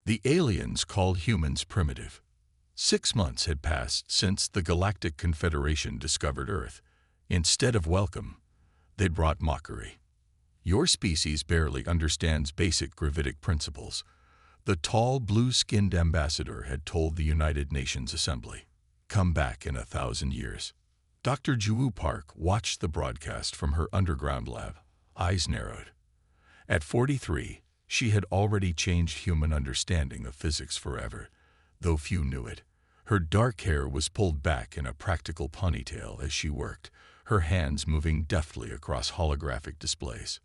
The aliens called humans primitive. 6 months had passed since the Galactic Confederation discovered Earth. Instead of welcome, they'd brought mockery. Your species barely understands basic gravitic principles, the tall, blue-skinned ambassador had told the United Nations Assembly. Come back in 1,000 years. Dr. Juwoo Park watched the broadcast from her underground lab, eyes narrowed. At 43, she had already changed human understanding of physics forever, though few knew it. Her dark hair was pulled back in a practical ponytail as she worked, her hands moving deftly across holographic displays.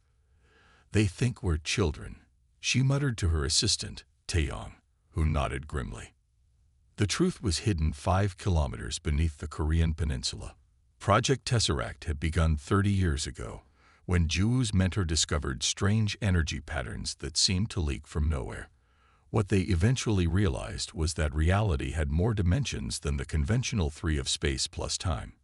They think we're children, she muttered to her assistant, Taeyong, who nodded grimly. The truth was hidden 5 kilometers beneath the Korean peninsula. Project Tesseract had begun 30 years ago, when Juwoo's mentor discovered strange energy patterns that seemed to leak from nowhere. What they eventually realized was that reality had more dimensions than the conventional 3 of space plus time.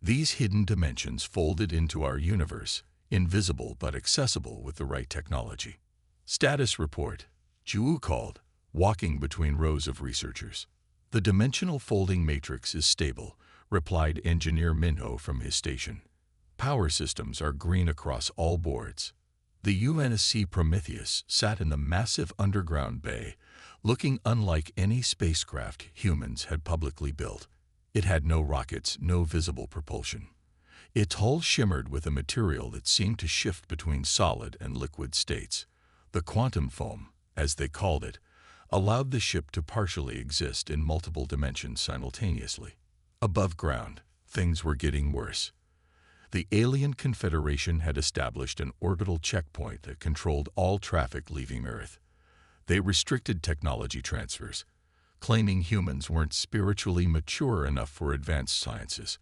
These hidden dimensions folded into our universe, invisible but accessible with the right technology. Status report, Juwoo called, walking between rows of researchers. The dimensional folding matrix is stable, replied Engineer Minho from his station. Power systems are green across all boards. The UNSC Prometheus sat in the massive underground bay, looking unlike any spacecraft humans had publicly built. It had no rockets, no visible propulsion. Its hull shimmered with a material that seemed to shift between solid and liquid states. The quantum foam, as they called it, allowed the ship to partially exist in multiple dimensions simultaneously. Above ground, things were getting worse. The Alien Confederation had established an orbital checkpoint that controlled all traffic leaving Earth. They restricted technology transfers, claiming humans weren't spiritually mature enough for advanced sciences.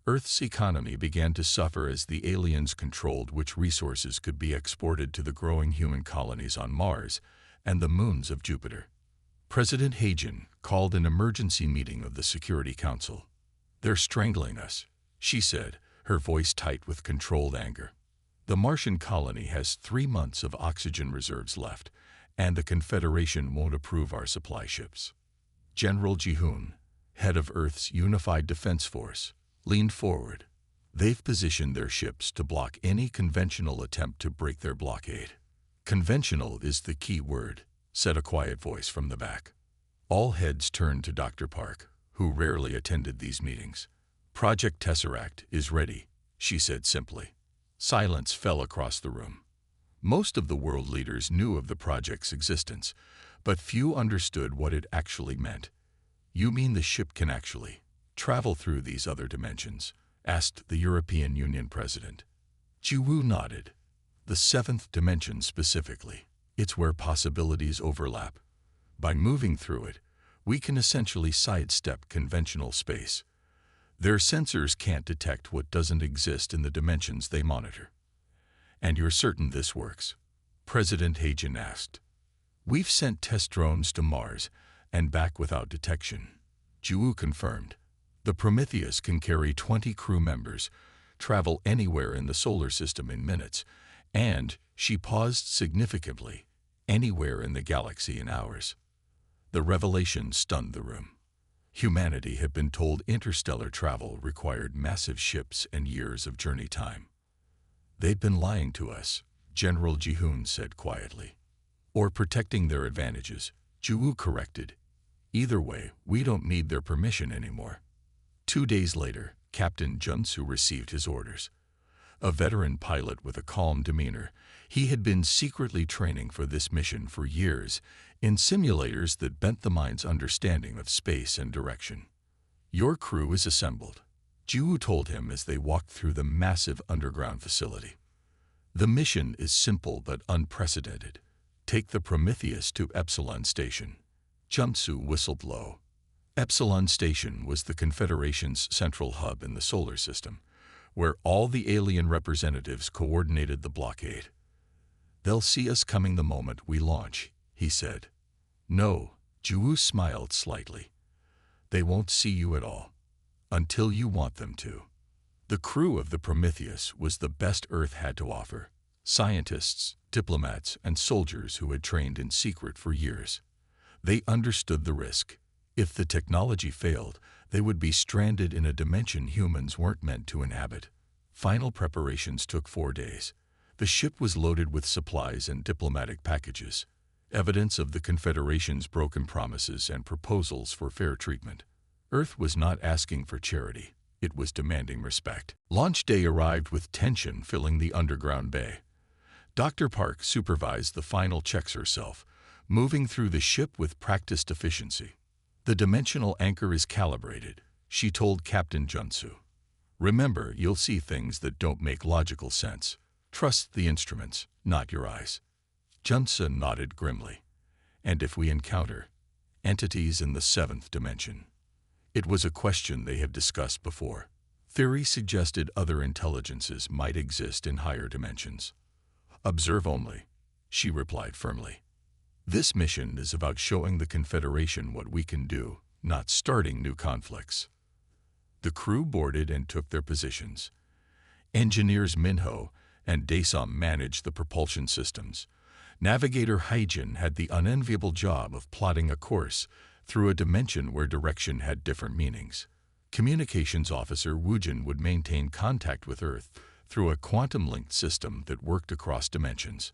Earth's economy began to suffer as the aliens controlled which resources could be exported to the growing human colonies on Mars and the moons of Jupiter. President Hagen called an emergency meeting of the Security Council. "They're strangling us," she said, her voice tight with controlled anger. "The Martian colony has 3 months of oxygen reserves left, and the Confederation won't approve our supply ships." General Ji-hoon, head of Earth's Unified Defense Force, leaned forward. "They've positioned their ships to block any conventional attempt to break their blockade." "Conventional is the key word," said a quiet voice from the back. All heads turned to Dr. Park, who rarely attended these meetings. "Project Tesseract is ready," she said simply. Silence fell across the room. Most of the world leaders knew of the project's existence, but few understood what it actually meant. "You mean the ship can actually travel through these other dimensions?" asked the European Union president. Juwoo nodded. "The 7th dimension specifically. It's where possibilities overlap. By moving through it, we can essentially sidestep conventional space. Their sensors can't detect what doesn't exist in the dimensions they monitor." "And you're certain this works?" President Hagen asked. "We've sent test drones to Mars and back without detection," Juwoo confirmed. "The Prometheus can carry 20 crew members, travel anywhere in the solar system in minutes, and," she paused significantly, "anywhere in the galaxy in hours." The revelation stunned the room. Humanity had been told interstellar travel required massive ships and years of journey time. "They've been lying to us," General Ji-hoon said quietly. "Or protecting their advantages," Juwoo corrected. "Either way, we don't need their permission anymore." 2 days later, Captain Junsu received his orders. A veteran pilot with a calm demeanor, he had been secretly training for this mission for years in simulators that bent the mind's understanding of space and direction. "Your crew is assembled," Juwoo told him as they walked through the massive underground facility. "The mission is simple but unprecedented. Take the Prometheus to Epsilon Station." Junsu whistled low. Epsilon Station was the Confederation's central hub in the solar system, where all the alien representatives coordinated the blockade. "They'll see us coming the moment we launch," he said. "No," Juwoo smiled slightly. "They won't see you at all. Until you want them to." The crew of the Prometheus was the best Earth had to offer. Scientists, diplomats, and soldiers who had trained in secret for years. They understood the risk. If the technology failed, they would be stranded in a dimension humans weren't meant to inhabit. Final preparations took 4 days. The ship was loaded with supplies and diplomatic packages, evidence of the Confederation's broken promises and proposals for fair treatment. Earth was not asking for charity. It was demanding respect. Launch day arrived with tension filling the underground bay. Dr. Park supervised the final checks herself, moving through the ship with practiced efficiency. The dimensional anchor is calibrated, she told Captain Junsu. Remember, you'll see things that don't make logical sense. Trust the instruments, not your eyes. Junsu nodded grimly. And if we encounter entities in the 7th dimension? It was a question they had discussed before. Theory suggested other intelligences might exist in higher dimensions. Observe only, she replied firmly. This mission is about showing the Confederation what we can do, not starting new conflicts. The crew boarded and took their positions. Engineers Minho and Daesam managed the propulsion systems. Navigator Haijin had the unenviable job of plotting a course through a dimension where direction had different meanings. Communications officer Woojin would maintain contact with Earth through a quantum-linked system that worked across dimensions.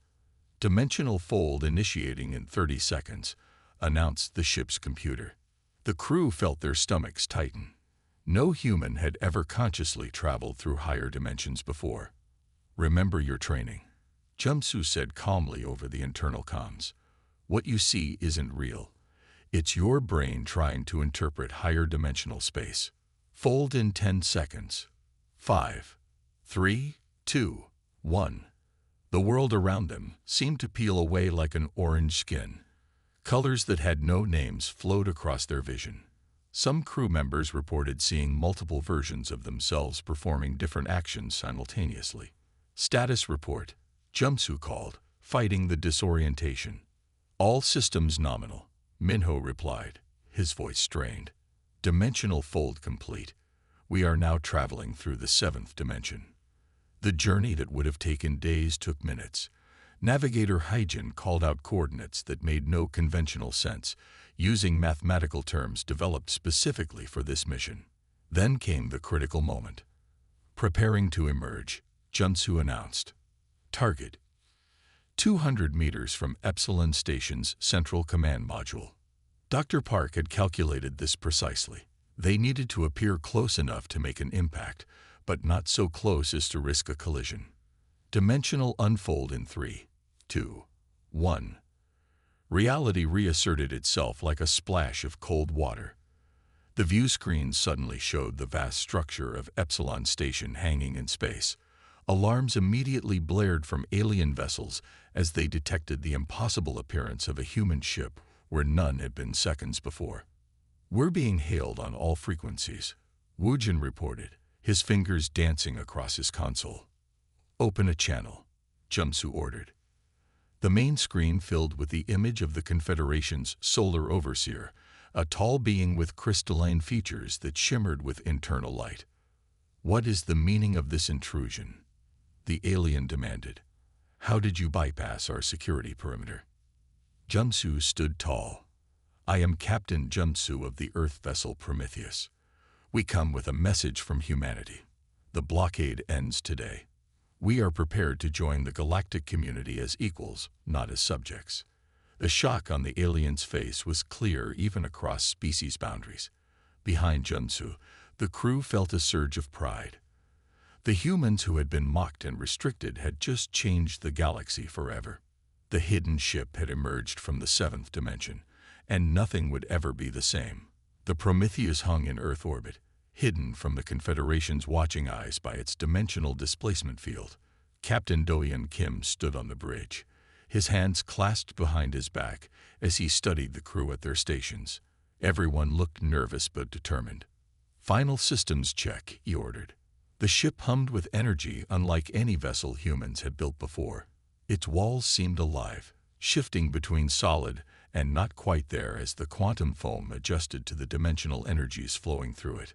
Dimensional fold initiating in 30 seconds, announced the ship's computer. The crew felt their stomachs tighten. No human had ever consciously traveled through higher dimensions before. Remember your training, Junsu said calmly over the internal comms. What you see isn't real. It's your brain trying to interpret higher dimensional space. Fold in 10 seconds. 5, 3, 2, 1. The world around them seemed to peel away like an orange skin. Colors that had no names flowed across their vision. Some crew members reported seeing multiple versions of themselves performing different actions simultaneously. Status report, Junsu called, fighting the disorientation. All systems nominal, Minho replied, his voice strained. Dimensional fold complete. We are now traveling through the 7th dimension. The journey that would have taken days took minutes. Navigator Haijin called out coordinates that made no conventional sense, using mathematical terms developed specifically for this mission. Then came the critical moment. Preparing to emerge, Junsu announced. Target: 200 meters from Epsilon Station's Central Command Module. Dr. Park had calculated this precisely. They needed to appear close enough to make an impact, but not so close as to risk a collision. Dimensional unfold in 3, 2, 1. Reality reasserted itself like a splash of cold water. The view screen suddenly showed the vast structure of Epsilon Station hanging in space. Alarms immediately blared from alien vessels as they detected the impossible appearance of a human ship where none had been seconds before. We're being hailed on all frequencies, Woojin reported, his fingers dancing across his console. Open a channel, Junsu ordered. The main screen filled with the image of the Confederation's solar overseer, a tall being with crystalline features that shimmered with internal light. What is the meaning of this intrusion? The alien demanded. How did you bypass our security perimeter? Junsu stood tall. I am Captain Junsu of the Earth vessel Prometheus. We come with a message from humanity. The blockade ends today. We are prepared to join the galactic community as equals, not as subjects. The shock on the alien's face was clear even across species boundaries. Behind Junsu, the crew felt a surge of pride. The humans who had been mocked and restricted had just changed the galaxy forever. The hidden ship had emerged from the 7th dimension, and nothing would ever be the same. The Prometheus hung in Earth orbit, hidden from the Confederation's watching eyes by its dimensional displacement field. Captain Doyeon Kim stood on the bridge, his hands clasped behind his back as he studied the crew at their stations. Everyone looked nervous but determined. Final systems check, he ordered. The ship hummed with energy unlike any vessel humans had built before. Its walls seemed alive, shifting between solid and not quite there as the quantum foam adjusted to the dimensional energies flowing through it.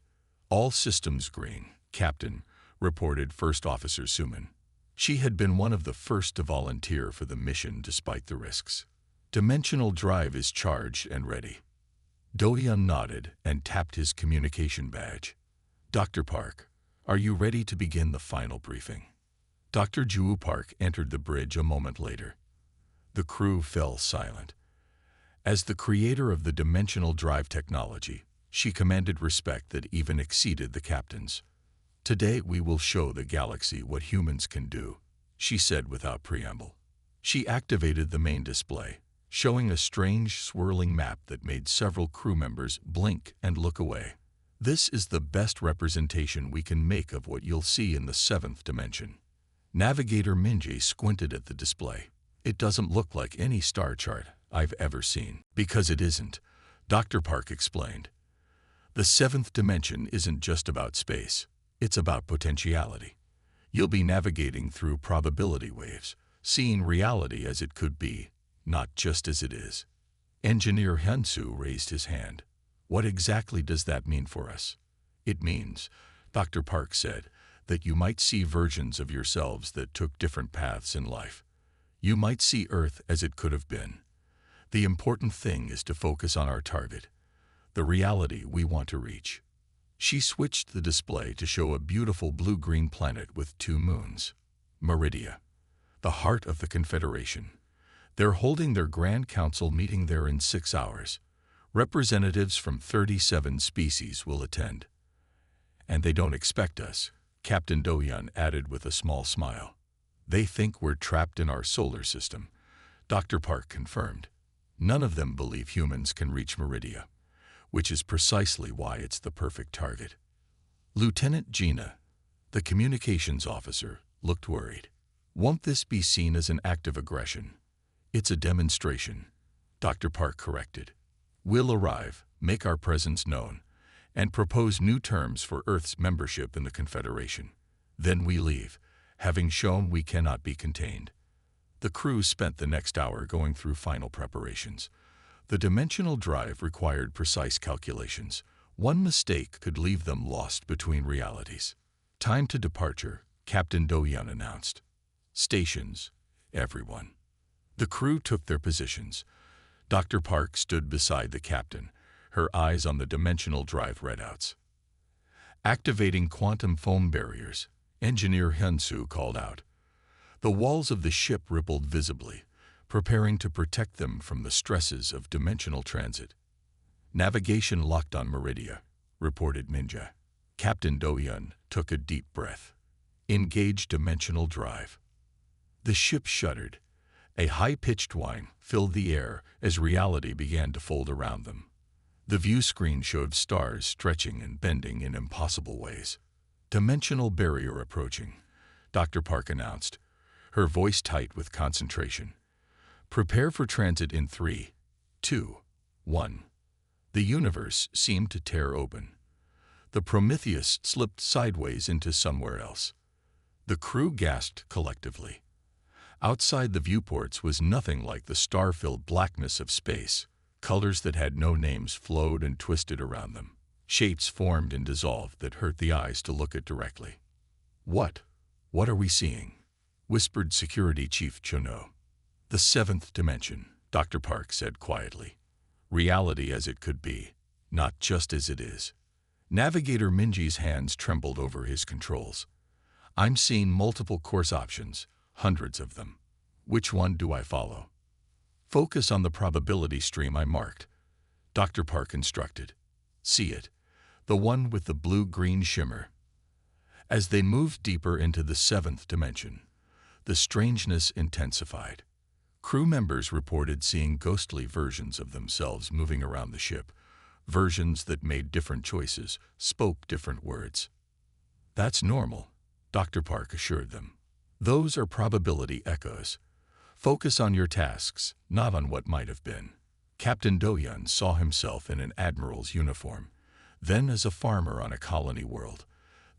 All systems green, Captain, reported First Officer Suman. She had been one of the first to volunteer for the mission despite the risks. Dimensional drive is charged and ready. Do-hyun nodded and tapped his communication badge. Dr. Park, are you ready to begin the final briefing? Dr. Joo Park entered the bridge a moment later. The crew fell silent. As the creator of the dimensional drive technology, she commanded respect that even exceeded the captain's. Today we will show the galaxy what humans can do, she said without preamble. She activated the main display, showing a strange swirling map that made several crew members blink and look away. This is the best representation we can make of what you'll see in the 7th dimension. Navigator Minji squinted at the display. It doesn't look like any star chart I've ever seen. Because it isn't, Dr. Park explained. The 7th dimension isn't just about space. It's about potentiality. You'll be navigating through probability waves, seeing reality as it could be, not just as it is. Engineer Hyun-soo raised his hand. What exactly does that mean for us? It means, Dr. Park said, that you might see versions of yourselves that took different paths in life. You might see Earth as it could have been. The important thing is to focus on our target, the reality we want to reach. She switched the display to show a beautiful blue-green planet with 2 moons. Meridia, the heart of the Confederation. They're holding their Grand Council meeting there in 6 hours. Representatives from 37 species will attend. And they don't expect us, Captain Do-hyun added with a small smile. They think we're trapped in our solar system, Dr. Park confirmed. None of them believe humans can reach Meridia, which is precisely why it's the perfect target. Lieutenant Gina, the communications officer, looked worried. Won't this be seen as an act of aggression? It's a demonstration, Dr. Park corrected. We'll arrive, make our presence known, and propose new terms for Earth's membership in the Confederation. Then we leave, having shown we cannot be contained. The crew spent the next hour going through final preparations. The dimensional drive required precise calculations. One mistake could leave them lost between realities. Time to departure, Captain Do-hyun announced. Stations, everyone. The crew took their positions. Dr. Park stood beside the captain, her eyes on the dimensional drive readouts. Activating quantum foam barriers, Engineer Hyun-soo called out. The walls of the ship rippled visibly, preparing to protect them from the stresses of dimensional transit. Navigation locked on Meridia, reported Minja. Captain Do-hyun took a deep breath. Engage dimensional drive. The ship shuddered. A high-pitched whine filled the air as reality began to fold around them. The view screen showed stars stretching and bending in impossible ways. Dimensional barrier approaching, Dr. Park announced, her voice tight with concentration. Prepare for transit in 3, 2, 1. The universe seemed to tear open. The Prometheus slipped sideways into somewhere else. The crew gasped collectively. Outside the viewports was nothing like the star-filled blackness of space. Colors that had no names flowed and twisted around them. Shapes formed and dissolved that hurt the eyes to look at directly. What are we seeing? Whispered Security Chief Chono. The 7th dimension, Dr. Park said quietly. Reality as it could be, not just as it is. Navigator Minji's hands trembled over his controls. I'm seeing multiple course options, hundreds of them. Which one do I follow? Focus on the probability stream I marked, Dr. Park instructed. See it, the one with the blue-green shimmer. As they moved deeper into the 7th dimension, the strangeness intensified. Crew members reported seeing ghostly versions of themselves moving around the ship, versions that made different choices, spoke different words. That's normal, Dr. Park assured them. Those are probability echoes. Focus on your tasks, not on what might have been. Captain Do-hyun saw himself in an admiral's uniform, then as a farmer on a colony world,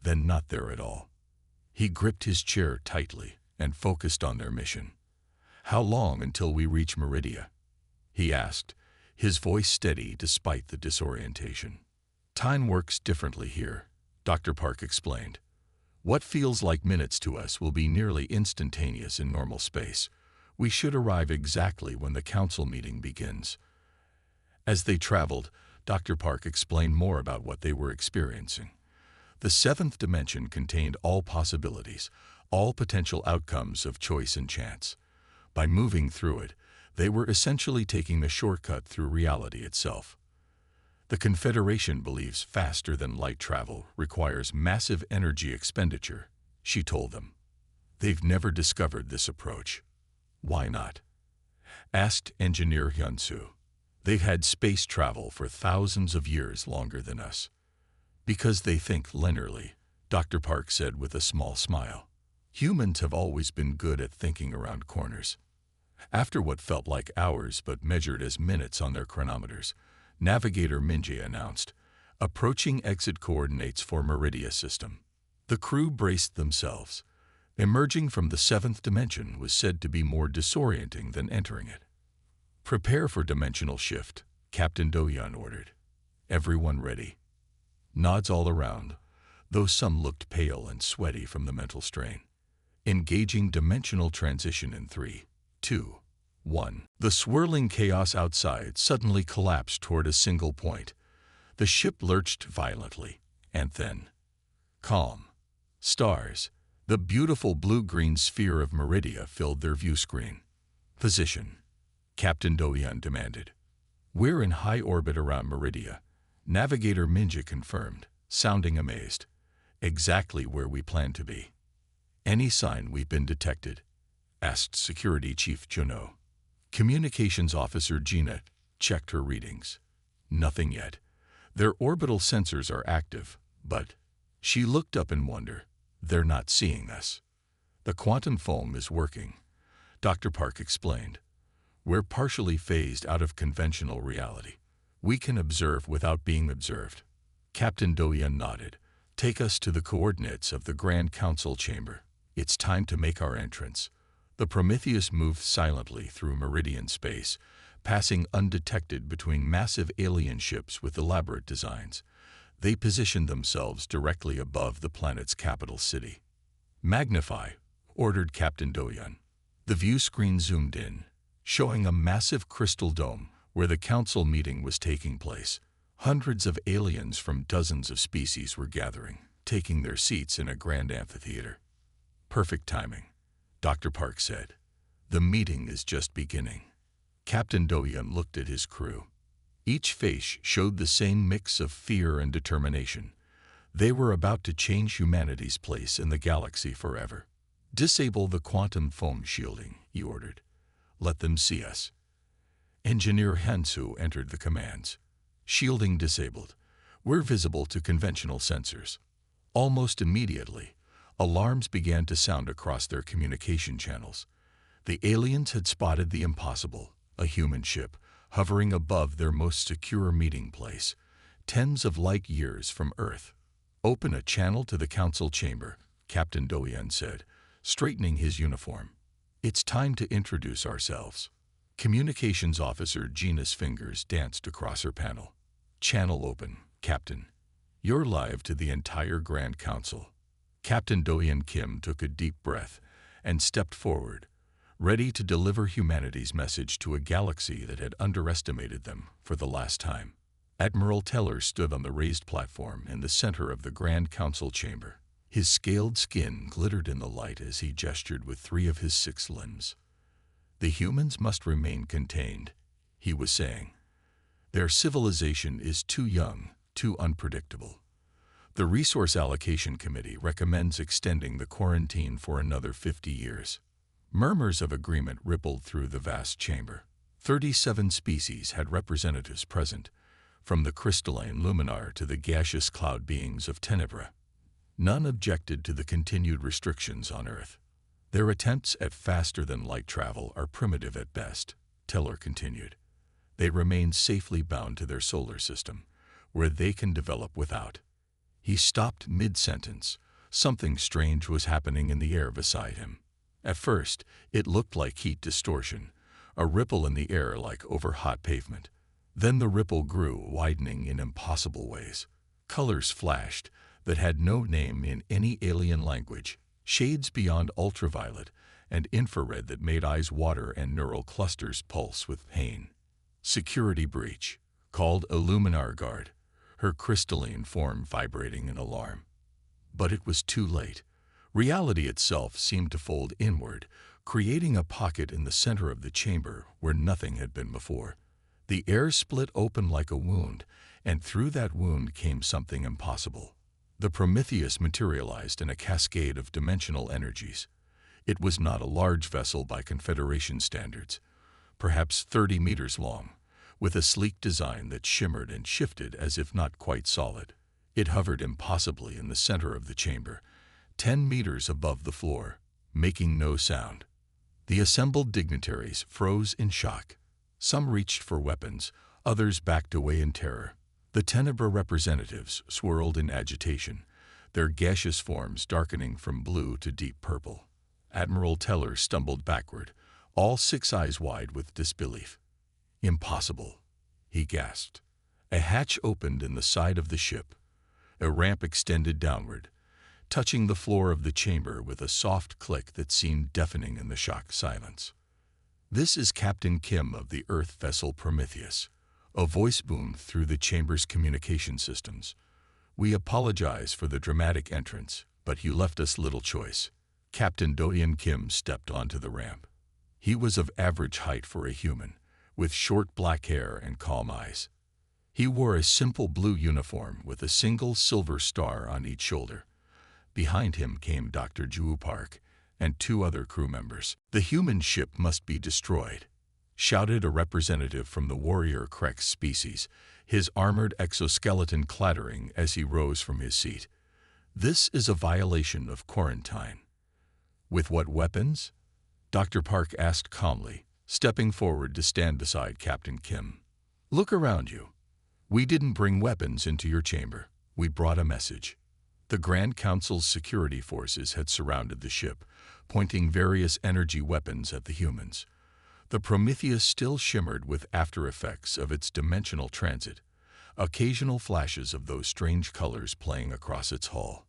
then not there at all. He gripped his chair tightly and focused on their mission. How long until we reach Meridia? He asked, his voice steady despite the disorientation. Time works differently here, Dr. Park explained. What feels like minutes to us will be nearly instantaneous in normal space, We should arrive exactly when the council meeting begins. As they traveled, Dr. Park explained more about what they were experiencing. The seventh dimension contained all possibilities, all potential outcomes of choice and chance. By moving through it, they were essentially taking the shortcut through reality itself. The Confederation believes faster than light travel requires massive energy expenditure, she told them. They've never discovered this approach. Why not? Asked engineer Hyun-soo. They've had space travel for thousands of years longer than us. Because they think linearly, Dr. Park said with a small smile. Humans have always been good at thinking around corners. After what felt like hours but measured as minutes on their chronometers, Navigator Minje announced, approaching exit coordinates for Meridia system. The crew braced themselves. Emerging from the seventh dimension was said to be more disorienting than entering it. Prepare for dimensional shift, Captain Do-hyun ordered. Everyone ready. Nods all around, though some looked pale and sweaty from the mental strain. Engaging dimensional transition in 3, 2, 1. The swirling chaos outside suddenly collapsed toward a single point. The ship lurched violently, and then, calm. Stars, the beautiful blue-green sphere of Meridia, filled their view screen. Position, Captain Do-hyun demanded. We're in high orbit around Meridia, Navigator Minje confirmed, sounding amazed. Exactly where we plan to be. Any sign we've been detected? Asked Security Chief Juno. Communications Officer Gina checked her readings. Nothing yet. Their orbital sensors are active, but... She looked up in wonder. They're not seeing us. The quantum foam is working, Dr. Park explained. We're partially phased out of conventional reality. We can observe without being observed. Captain Do-hyun nodded. Take us to the coordinates of the Grand Council chamber. It's time to make our entrance. The Prometheus moved silently through meridian space, passing undetected between massive alien ships with elaborate designs. They positioned themselves directly above the planet's capital city. Magnify, ordered Captain Do-hyun. The view screen zoomed in, showing a massive crystal dome where the council meeting was taking place. Hundreds of aliens from dozens of species were gathering, taking their seats in a grand amphitheater. Perfect timing, Dr. Park said. The meeting is just beginning. Captain Do-hyun looked at his crew. Each face showed the same mix of fear and determination. They were about to change humanity's place in the galaxy forever. Disable the quantum foam shielding, he ordered. Let them see us. Engineer Hyun-soo entered the commands. Shielding disabled. We're visible to conventional sensors. Almost immediately, alarms began to sound across their communication channels. The aliens had spotted the impossible, a human ship, hovering above their most secure meeting place, tens of light years from Earth. Open a channel to the council chamber, Captain Do-hyun said, straightening his uniform. It's time to introduce ourselves. Communications Officer Gina's fingers danced across her panel. Channel open, Captain. You're live to the entire Grand Council. Captain Do-hyun Kim took a deep breath and stepped forward, ready to deliver humanity's message to a galaxy that had underestimated them for the last time. Admiral Teller stood on the raised platform in the center of the Grand Council chamber. His scaled skin glittered in the light as he gestured with 3 of his 6 limbs. The humans must remain contained, he was saying. Their civilization is too young, too unpredictable. The Resource Allocation Committee recommends extending the quarantine for another 50 years. Murmurs of agreement rippled through the vast chamber. 37 species had representatives present, from the crystalline luminar to the gaseous cloud beings of Tenebra. None objected to the continued restrictions on Earth. Their attempts at faster-than-light travel are primitive at best, Teller continued. They remain safely bound to their solar system, where they can develop without. He stopped mid-sentence. Something strange was happening in the air beside him. At first, it looked like heat distortion, a ripple in the air like over hot pavement. Then the ripple grew, widening in impossible ways. Colors flashed that had no name in any alien language, shades beyond ultraviolet and infrared that made eyes water and neural clusters pulse with pain. Security breach, called Illuminar Guard, her crystalline form vibrating in alarm. But it was too late. Reality itself seemed to fold inward, creating a pocket in the center of the chamber where nothing had been before. The air split open like a wound, and through that wound came something impossible. The Prometheus materialized in a cascade of dimensional energies. It was not a large vessel by Confederation standards, perhaps 30 meters long, with a sleek design that shimmered and shifted as if not quite solid. It hovered impossibly in the center of the chamber, 10 meters above the floor, making no sound. The assembled dignitaries froze in shock. Some reached for weapons, others backed away in terror. The Tenebra representatives swirled in agitation, their gaseous forms darkening from blue to deep purple. Admiral Teller stumbled backward, all 6 eyes wide with disbelief. "Impossible," he gasped. A hatch opened in the side of the ship. A ramp extended downward, touching the floor of the chamber with a soft click that seemed deafening in the shocked silence. "This is Captain Kim of the Earth vessel Prometheus," a voice boomed through the chamber's communication systems. "We apologize for the dramatic entrance, but you left us little choice." Captain Do-Yeon Kim stepped onto the ramp. He was of average height for a human, with short black hair and calm eyes. He wore a simple blue uniform with a single silver star on each shoulder. Behind him came Dr. Ju Park and 2 other crew members. "The human ship must be destroyed," shouted a representative from the warrior Krex species, his armored exoskeleton clattering as he rose from his seat. "This is a violation of quarantine." "With what weapons?" Dr. Park asked calmly, stepping forward to stand beside Captain Kim. "Look around you. We didn't bring weapons into your chamber. We brought a message." The Grand Council's security forces had surrounded the ship, pointing various energy weapons at the humans. The Prometheus still shimmered with after effects of its dimensional transit, occasional flashes of those strange colors playing across its hull.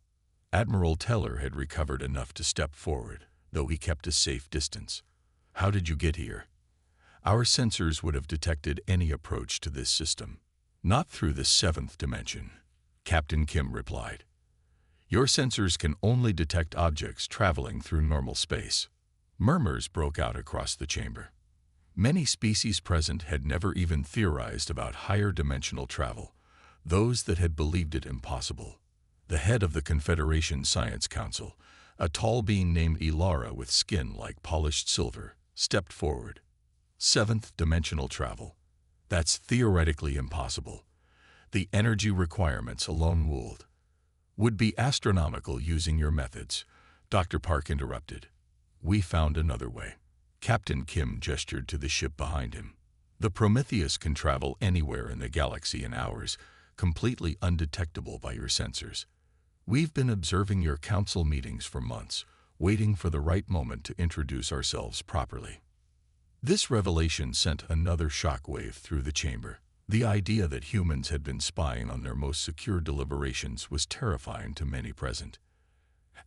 Admiral Teller had recovered enough to step forward, though he kept a safe distance. "How did you get here?" "Our sensors would have detected any approach to this system." "Not through the 7th dimension," Captain Kim replied. "Your sensors can only detect objects traveling through normal space." Murmurs broke out across the chamber. Many species present had never even theorized about higher dimensional travel, those that had believed it impossible. The head of the Confederation Science Council, a tall being named Ilara with skin like polished silver, stepped forward. "7th dimensional travel. That's theoretically impossible. The energy requirements alone would be astronomical using your methods," Dr. Park interrupted. "We found another way." Captain Kim gestured to the ship behind him. "The Prometheus can travel anywhere in the galaxy in hours, completely undetectable by your sensors. We've been observing your council meetings for months, waiting for the right moment to introduce ourselves properly." This revelation sent another shockwave through the chamber. The idea that humans had been spying on their most secure deliberations was terrifying to many present.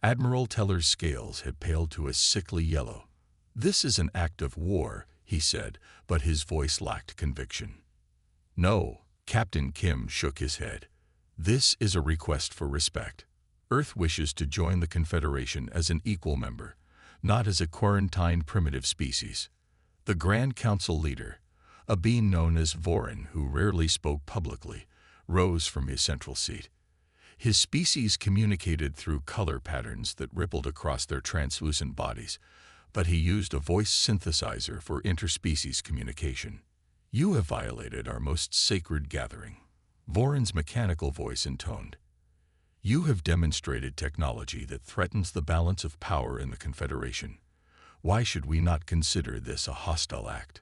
Admiral Teller's scales had paled to a sickly yellow. "This is an act of war," he said, but his voice lacked conviction. "No," Captain Kim shook his head. "This is a request for respect. Earth wishes to join the Confederation as an equal member, not as a quarantined primitive species." The Grand Council leader, a being known as Vorin who rarely spoke publicly, rose from his central seat. His species communicated through color patterns that rippled across their translucent bodies, but he used a voice synthesizer for interspecies communication. "You have violated our most sacred gathering," Vorin's mechanical voice intoned. "You have demonstrated technology that threatens the balance of power in the Confederation. Why should we not consider this a hostile act?"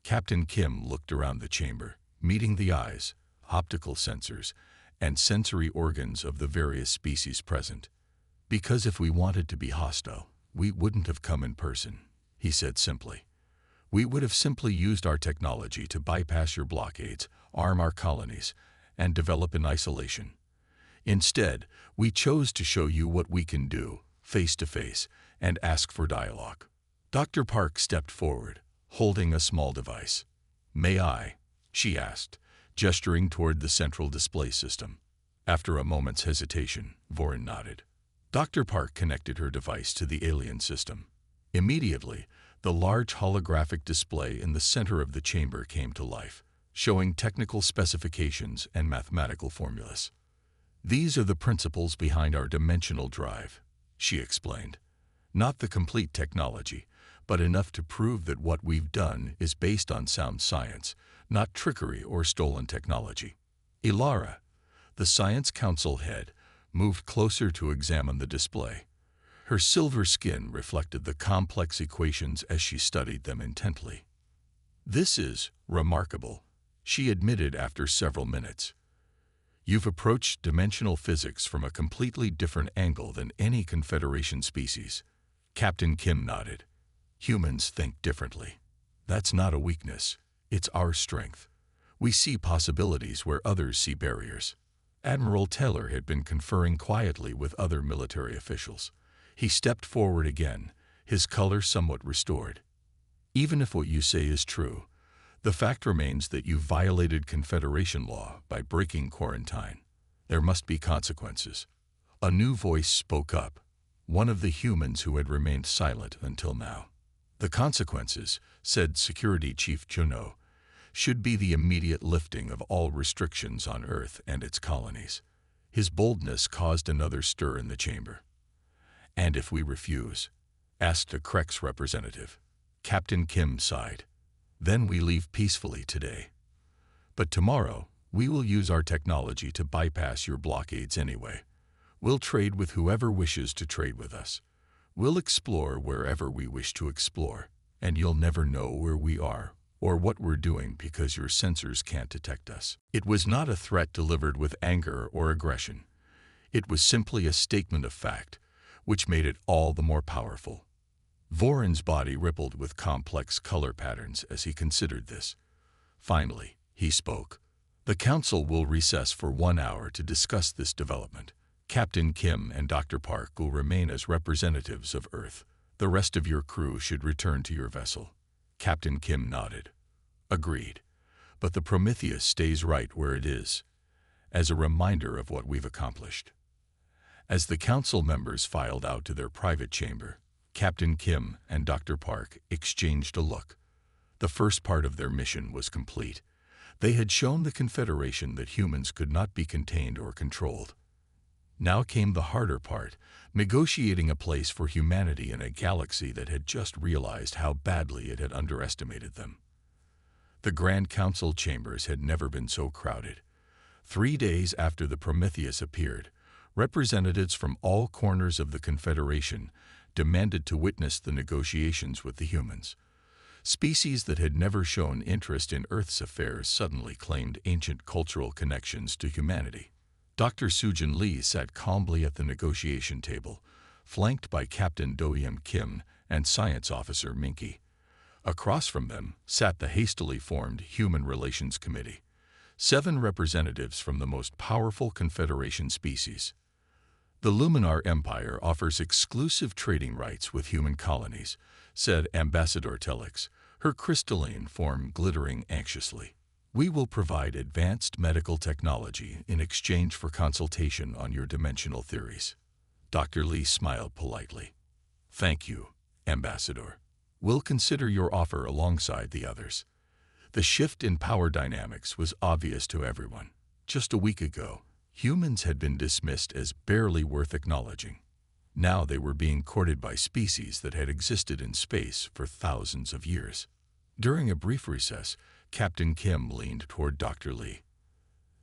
Captain Kim looked around the chamber, meeting the eyes, optical sensors, and sensory organs of the various species present. "Because if we wanted to be hostile, we wouldn't have come in person," he said simply. "We would have simply used our technology to bypass your blockades, arm our colonies, and develop in isolation. Instead, we chose to show you what we can do, face to face, and ask for dialogue." Dr. Park stepped forward, holding a small device. "May I?" she asked, gesturing toward the central display system. After a moment's hesitation, Vorin nodded. Dr. Park connected her device to the alien system. Immediately, the large holographic display in the center of the chamber came to life, showing technical specifications and mathematical formulas. "These are the principles behind our dimensional drive," she explained. "Not the complete technology, but enough to prove that what we've done is based on sound science, not trickery or stolen technology." Ilara, the Science Council head, moved closer to examine the display. Her silver skin reflected the complex equations as she studied them intently. "This is remarkable," she admitted after several minutes. "You've approached dimensional physics from a completely different angle than any Confederation species." Captain Kim nodded. "Humans think differently. That's not a weakness. It's our strength. We see possibilities where others see barriers." Admiral Teller had been conferring quietly with other military officials. He stepped forward again, his color somewhat restored. "Even if what you say is true, the fact remains that you violated Confederation law by breaking quarantine. There must be consequences." A new voice spoke up, one of the humans who had remained silent until now. "The consequences," said Security Chief Juno, "should be the immediate lifting of all restrictions on Earth and its colonies." His boldness caused another stir in the chamber. "And if we refuse?" asked a Krex representative. Captain Kim sighed. "Then we leave peacefully today. But tomorrow, we will use our technology to bypass your blockades anyway. We'll trade with whoever wishes to trade with us. We'll explore wherever we wish to explore, and you'll never know where we are or what we're doing because your sensors can't detect us." It was not a threat delivered with anger or aggression. It was simply a statement of fact, which made it all the more powerful. Vorin's body rippled with complex color patterns as he considered this. Finally, he spoke. "The Council will recess for 1 hour to discuss this development. Captain Kim and Dr. Park will remain as representatives of Earth. The rest of your crew should return to your vessel." Captain Kim nodded. "Agreed. But the Prometheus stays right where it is, as a reminder of what we've accomplished." As the Council members filed out to their private chamber, Captain Kim and Dr. Park exchanged a look. The first part of their mission was complete. They had shown the Confederation that humans could not be contained or controlled. Now came the harder part, negotiating a place for humanity in a galaxy that had just realized how badly it had underestimated them. The Grand Council chambers had never been so crowded. 3 days after the Prometheus appeared, representatives from all corners of the Confederation demanded to witness the negotiations with the humans. Species that had never shown interest in Earth's affairs suddenly claimed ancient cultural connections to humanity. Dr. Sujin Lee sat calmly at the negotiation table, flanked by Captain Do-Yim Kim and Science Officer Minky. Across from them sat the hastily formed Human Relations Committee, 7 representatives from the most powerful Confederation species. "The Luminar Empire offers exclusive trading rights with human colonies," said Ambassador Telix, her crystalline form glittering anxiously. "We will provide advanced medical technology in exchange for consultation on your dimensional theories." Dr. Lee smiled politely. "Thank you, Ambassador. We'll consider your offer alongside the others." The shift in power dynamics was obvious to everyone. Just a week ago, humans had been dismissed as barely worth acknowledging. Now they were being courted by species that had existed in space for thousands of years. During a brief recess, Captain Kim leaned toward Dr. Lee.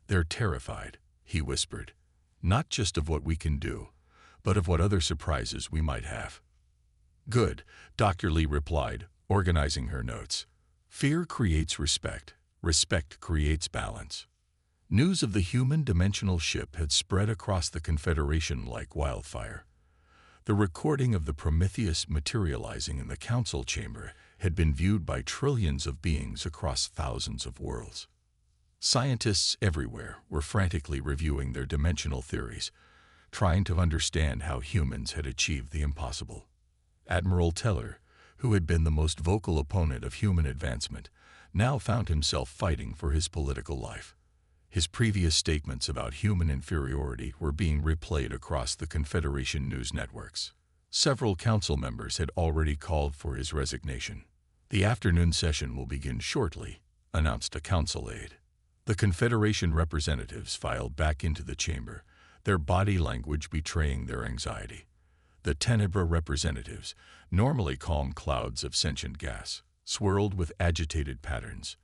"They're terrified," he whispered, "not just of what we can do, but of what other surprises we might have." "Good," Dr. Lee replied, organizing her notes. "Fear creates respect. Respect creates balance." News of the human dimensional ship had spread across the Confederation like wildfire. The recording of the Prometheus materializing in the Council chamber had been viewed by trillions of beings across thousands of worlds. Scientists everywhere were frantically reviewing their dimensional theories, trying to understand how humans had achieved the impossible. Admiral Teller, who had been the most vocal opponent of human advancement, now found himself fighting for his political life. His previous statements about human inferiority were being replayed across the Confederation news networks. Several council members had already called for his resignation. "The afternoon session will begin shortly," announced a council aide. The Confederation representatives filed back into the chamber, their body language betraying their anxiety. The Tenebra representatives, normally calm clouds of sentient gas, swirled with agitated patterns.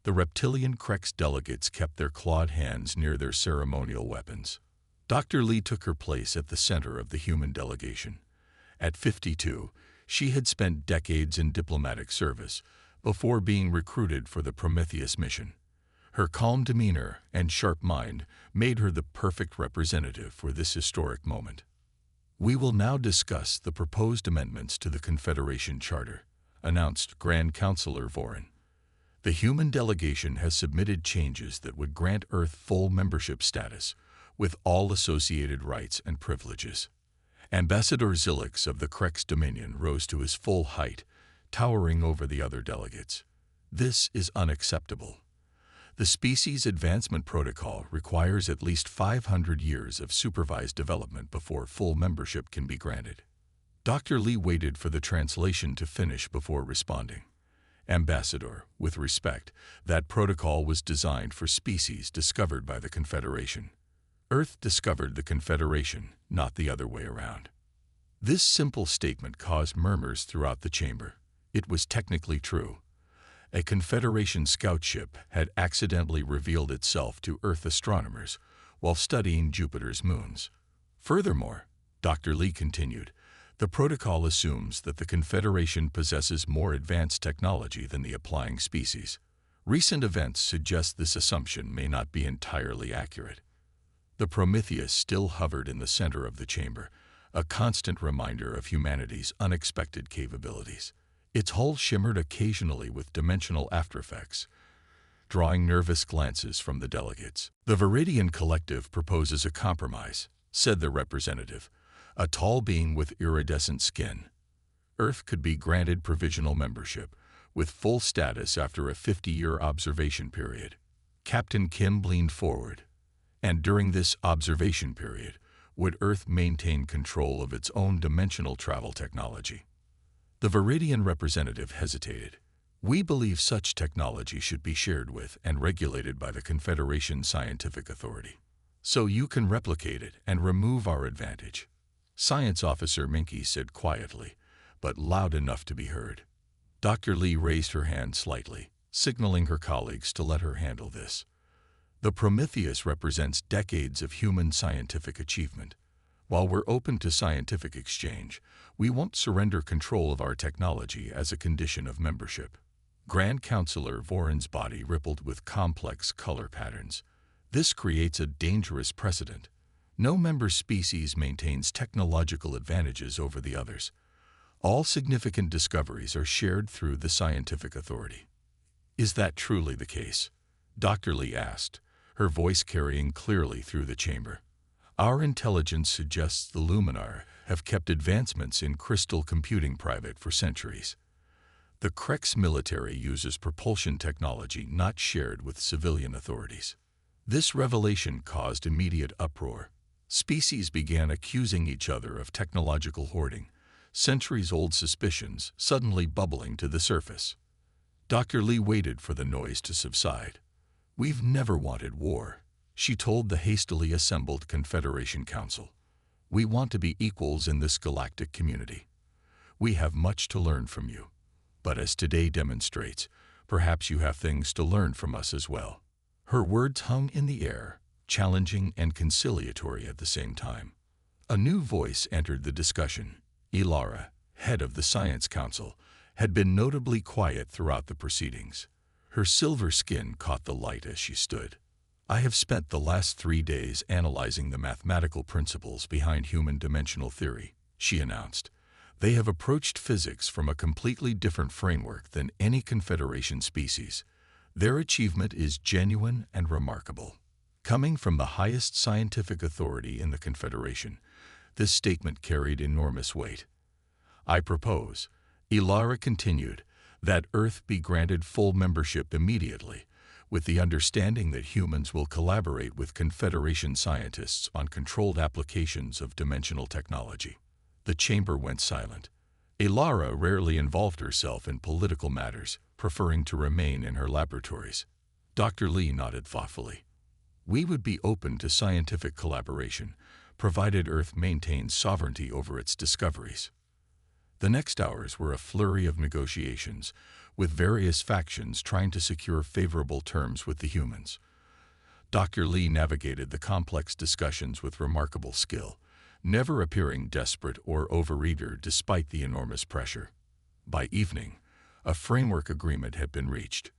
The reptilian Krex delegates kept their clawed hands near their ceremonial weapons. Dr. Lee took her place at the center of the human delegation. At 52, she had spent decades in diplomatic service before being recruited for the Prometheus mission. Her calm demeanor and sharp mind made her the perfect representative for this historic moment. "We will now discuss the proposed amendments to the Confederation Charter," announced Grand Counselor Vorin. "The human delegation has submitted changes that would grant Earth full membership status, with all associated rights and privileges." Ambassador Zilix of the Krex Dominion rose to his full height, towering over the other delegates. "This is unacceptable. The Species Advancement Protocol requires at least 500 years of supervised development before full membership can be granted." Dr. Lee waited for the translation to finish before responding. "Ambassador, with respect, that protocol was designed for species discovered by the Confederation. Earth discovered the Confederation, not the other way around." This simple statement caused murmurs throughout the chamber. It was technically true. A Confederation scout ship had accidentally revealed itself to Earth astronomers while studying Jupiter's moons. Furthermore, Dr. Lee continued, the protocol assumes that the Confederation possesses more advanced technology than the applying species. Recent events suggest this assumption may not be entirely accurate. The Prometheus still hovered in the center of the chamber, a constant reminder of humanity's unexpected capabilities. Its hull shimmered occasionally with dimensional aftereffects, drawing nervous glances from the delegates. "The Viridian Collective proposes a compromise," said the representative, a tall being with iridescent skin. "Earth could be granted provisional membership, with full status after a 50-year observation period." Captain Kim leaned forward. "And during this observation period, would Earth maintain control of its own dimensional travel technology?" The Viridian representative hesitated. "We believe such technology should be shared with and regulated by the Confederation Scientific Authority. So you can replicate it and remove our advantage," Science Officer Minky said quietly, but loud enough to be heard. Dr. Lee raised her hand slightly, signaling her colleagues to let her handle this. "The Prometheus represents decades of human scientific achievement. While we're open to scientific exchange, we won't surrender control of our technology as a condition of membership." Grand Counselor Vorin's body rippled with complex color patterns. "This creates a dangerous precedent. No member species maintains technological advantages over the others. All significant discoveries are shared through the scientific authority." "Is that truly the case?" Dr. Lee asked, her voice carrying clearly through the chamber. "Our intelligence suggests the Luminar have kept advancements in crystal computing private for centuries. The Krex military uses propulsion technology not shared with civilian authorities." This revelation caused immediate uproar. Species began accusing each other of technological hoarding, centuries-old suspicions suddenly bubbling to the surface. Dr. Lee waited for the noise to subside. "We've never wanted war," she told the hastily assembled Confederation Council. "We want to be equals in this galactic community. We have much to learn from you. But as today demonstrates, perhaps you have things to learn from us as well." Her words hung in the air, challenging and conciliatory at the same time. A new voice entered the discussion. Ilara, head of the Science Council, had been notably quiet throughout the proceedings. Her silver skin caught the light as she stood. "I have spent the last 3 days analyzing the mathematical principles behind human dimensional theory," she announced. "They have approached physics from a completely different framework than any Confederation species. Their achievement is genuine and remarkable." Coming from the highest scientific authority in the Confederation, this statement carried enormous weight. "I propose, Ilara continued that Earth be granted full membership immediately, with the understanding that humans will collaborate with Confederation scientists on controlled applications of dimensional technology. The chamber went silent. Ilara rarely involved herself in political matters, preferring to remain in her laboratories. Dr. Lee nodded thoughtfully. We would be open to scientific collaboration, provided Earth maintains sovereignty over its discoveries. The next hours were a flurry of negotiations, with various factions trying to secure favorable terms with the humans. Dr. Lee navigated the complex discussions with remarkable skill, never appearing desperate or overeager despite the enormous pressure. By evening, a framework agreement had been reached.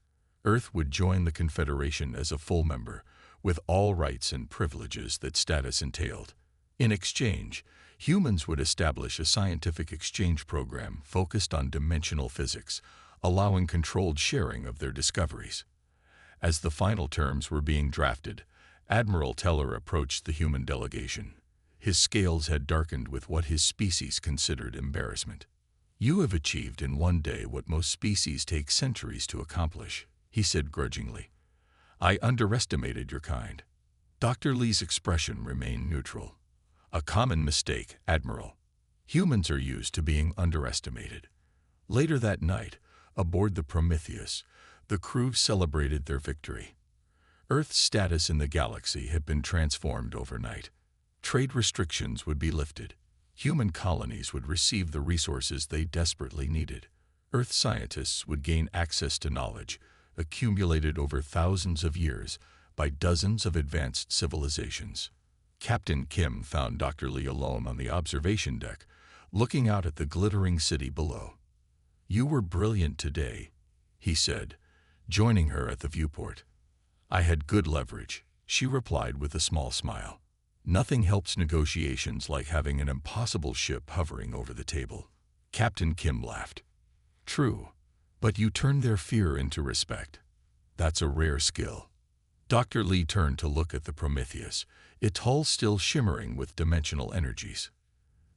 Earth would join the Confederation as a full member, with all rights and privileges that status entailed. In exchange, humans would establish a scientific exchange program focused on dimensional physics, allowing controlled sharing of their discoveries. As the final terms were being drafted, Admiral Teller approached the human delegation. His scales had darkened with what his species considered embarrassment. "You have achieved in one day what most species take centuries to accomplish," he said grudgingly. "I underestimated your kind." Dr. Lee's expression remained neutral. "A common mistake, Admiral. Humans are used to being underestimated." Later that night, aboard the Prometheus, the crew celebrated their victory. Earth's status in the galaxy had been transformed overnight. Trade restrictions would be lifted. Human colonies would receive the resources they desperately needed. Earth scientists would gain access to knowledge, accumulated over thousands of years by dozens of advanced civilizations. Captain Kim found Dr. Lee alone on the observation deck, looking out at the glittering city below. "You were brilliant today," he said, joining her at the viewport. "I had good leverage," she replied with a small smile. "Nothing helps negotiations like having an impossible ship hovering over the table." Captain Kim laughed. "True, but you turned their fear into respect. That's a rare skill." Dr. Lee turned to look at the Prometheus, its hull still shimmering with dimensional energies.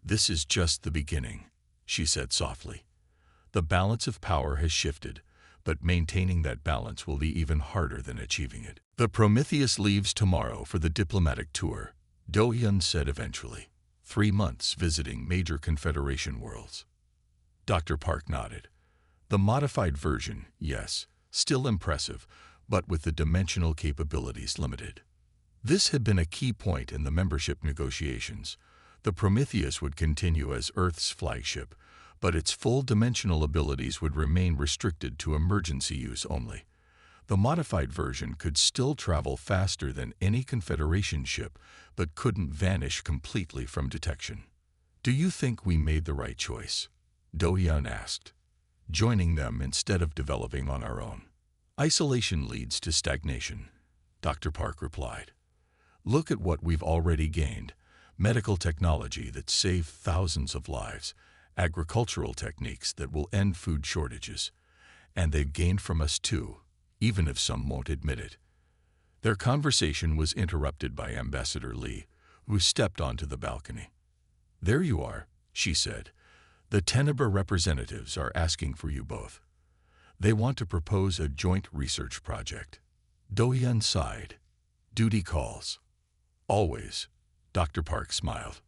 "This is just the beginning," she said softly. "The balance of power has shifted, but maintaining that balance will be even harder than achieving it." "The Prometheus leaves tomorrow for the diplomatic tour," Do-hyun said eventually. 3 months visiting major Confederation worlds. Dr. Park nodded. "The modified version, yes, still impressive, but with the dimensional capabilities limited." This had been a key point in the membership negotiations. The Prometheus would continue as Earth's flagship, but its full dimensional abilities would remain restricted to emergency use only. The modified version could still travel faster than any Confederation ship, but couldn't vanish completely from detection. "Do you think we made the right choice?" Do-hyun asked. "Joining them instead of developing on our own." "Isolation leads to stagnation," Dr. Park replied. "Look at what we've already gained: medical technology that saved thousands of lives, agricultural techniques that will end food shortages. And they've gained from us too, even if some won't admit it." Their conversation was interrupted by Ambassador Lee, who stepped onto the balcony. "There you are," she said. "The Tenebra representatives are asking for you both. They want to propose a joint research project." Do-hyun sighed. "Duty calls." "Always," Dr. Park smiled.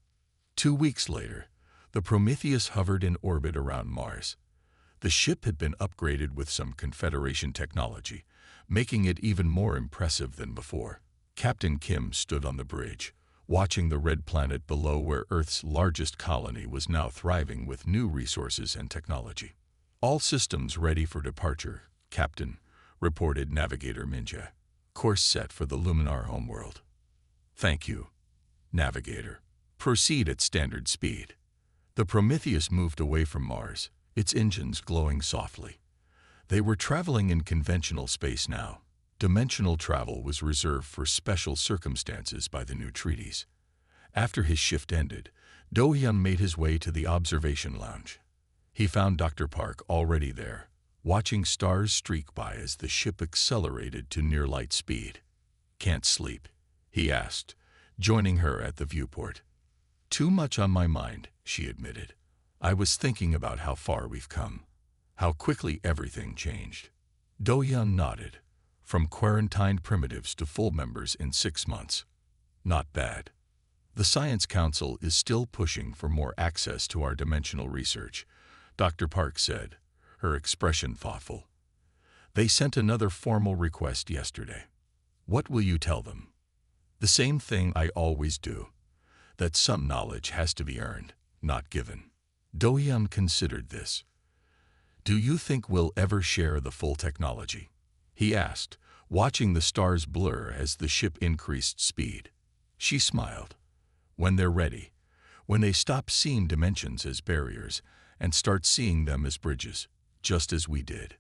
2 weeks later, the Prometheus hovered in orbit around Mars. The ship had been upgraded with some Confederation technology, making it even more impressive than before. Captain Kim stood on the bridge, watching the red planet below where Earth's largest colony was now thriving with new resources and technology. "All systems ready for departure, Captain," reported Navigator Minja. "Course set for the Luminar homeworld." "Thank you, Navigator. Proceed at standard speed." The Prometheus moved away from Mars, its engines glowing softly. They were traveling in conventional space now. Dimensional travel was reserved for special circumstances by the new treaties. After his shift ended, Do-hyun made his way to the observation lounge. He found Dr. Park already there, watching stars streak by as the ship accelerated to near-light speed. "Can't sleep?" he asked, joining her at the viewport. "Too much on my mind," she admitted. I was thinking about how far we've come, how quickly everything changed. Do-hyun nodded. From quarantined primitives to full members in 6 months. Not bad. The Science Council is still pushing for more access to our dimensional research, Dr. Park said, her expression thoughtful. They sent another formal request yesterday. What will you tell them? The same thing I always do, that some knowledge has to be earned, not given. Do-hyun considered this. Do you think we'll ever share the full technology? He asked, watching the stars blur as the ship increased speed. She smiled. When they're ready, when they stop seeing dimensions as barriers and start seeing them as bridges, just as we did.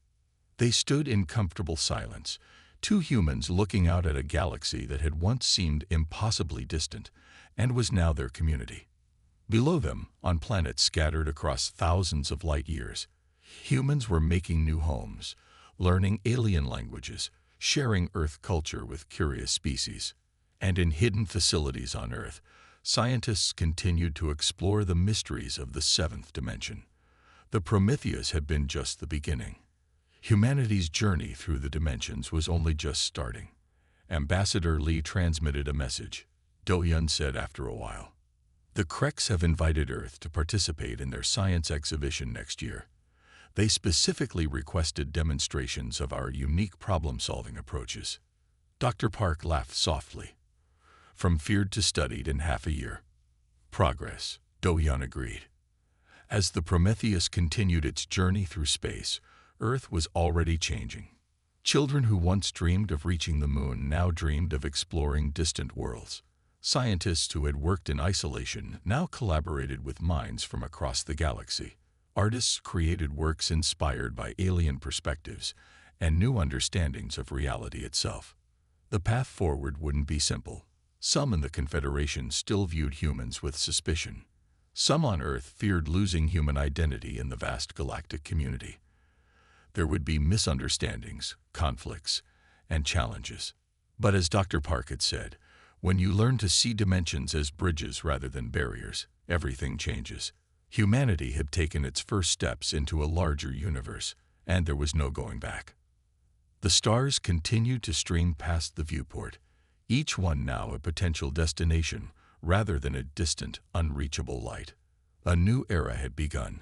They stood in comfortable silence, two humans looking out at a galaxy that had once seemed impossibly distant and was now their community. Below them, on planets scattered across thousands of light years, humans were making new homes, learning alien languages, sharing Earth culture with curious species. And in hidden facilities on Earth, scientists continued to explore the mysteries of the seventh dimension. The Prometheus had been just the beginning. Humanity's journey through the dimensions was only just starting. Ambassador Lee transmitted a message, Do-hyun said after a while. The Kreks have invited Earth to participate in their science exhibition next year. They specifically requested demonstrations of our unique problem-solving approaches. Dr. Park laughed softly. From feared to studied in half a year. Progress, Do-hyun agreed. As the Prometheus continued its journey through space, Earth was already changing. Children who once dreamed of reaching the moon now dreamed of exploring distant worlds. Scientists who had worked in isolation now collaborated with minds from across the galaxy. Artists created works inspired by alien perspectives and new understandings of reality itself. The path forward wouldn't be simple. Some in the Confederation still viewed humans with suspicion. Some on Earth feared losing human identity in the vast galactic community. There would be misunderstandings, conflicts, and challenges. But as Dr. Park had said, when you learn to see dimensions as bridges rather than barriers, everything changes. Humanity had taken its first steps into a larger universe, and there was no going back. The stars continued to stream past the viewport, each one now a potential destination rather than a distant, unreachable light. A new era had begun.